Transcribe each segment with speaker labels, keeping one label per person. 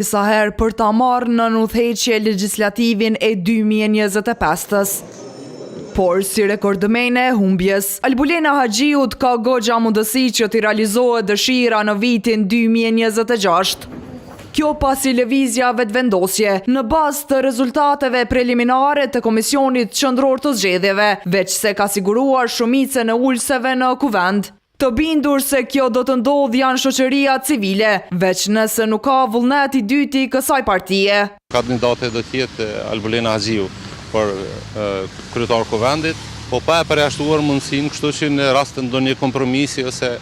Speaker 1: Disa herë për ta marrë në udhëheqje legjislativin e 2025-s. Por si rekordmene e humbjes, Albulena Haxhiut ka goxha mundësi që t'i realizohet dëshira në vitin 2026. Kjo pasi lëvizja vetëvendosje në bazë të rezultateve preliminare të Komisionit Qendror të Zgjedhjeve, veç se ka siguruar shumicën e ulëseve në kuvend. Të bindur se kjo do të ndodhë janë shoqëria civile, veç nëse nuk ka vullnet i dyti i kësaj partie.
Speaker 2: Kandidate do të jetë Albulena Haxhiu për kryetar kuvendit, po pa e përjashtuar mundësinë, kështu që në rast të ndonjë kompromisi ose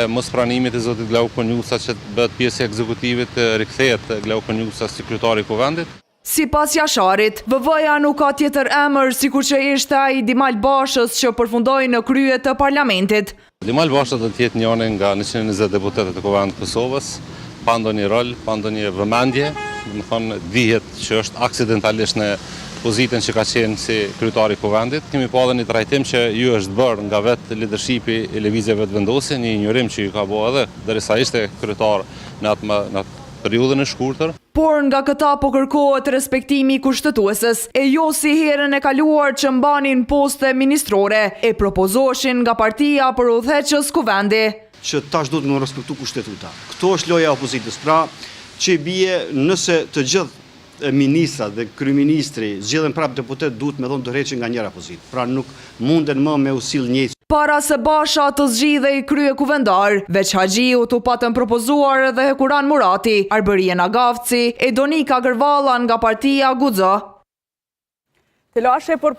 Speaker 2: mos pranimit të zotit Glau Konjusa që të bëhet pjesë e ekzekutivit, rikthehet Glau Konjusa si kryetari i kuvendit.
Speaker 1: Sipas Jasharit, VV-ja nuk ka tjetër emër sikur që ishte ai Dimal Bashës që përfundoi në krye të parlamentit.
Speaker 2: Dimal Basha do të jetë njëri nga 120 deputetët e Kuvendit të Kosovës, pa ndonjë rol, pa ndonjë vëmendje, do të thonë dihet që është aksidentalisht në pozitën që ka qenë si kryetari i Kuvendit. Kemi pa edhe një trajtim që ju është bërë nga vetë leadershipi i lëvizjeve vetëvendosje, një injorim që ju ka bërë edhe derisa ishte kryetar në atë periudhën e shkurtër.
Speaker 1: Por nga këta po kërkohet respektimi i kushtetuesës, e jo si herën e kaluar që mbanin poste ministrore, e propozoshin nga partia për udhëheqës kuvendi.
Speaker 3: Që tash duhet të respektu kushtetuta. Këto është loja e opozitës, pra që bie nëse të gjithë ministrat dhe kryeministri zgjedhen prapë deputet, duhet me thonë të rreqin nga njëra pozitë. Pra nuk munden më me u sill njëjtë.
Speaker 1: Para se Basha të zgjidhej krye kuvendar, veç Haxhiut u patën propozuar edhe Hekuran Murati, Arbërien Agavci e Donika Gërvalla nga partia Guxo.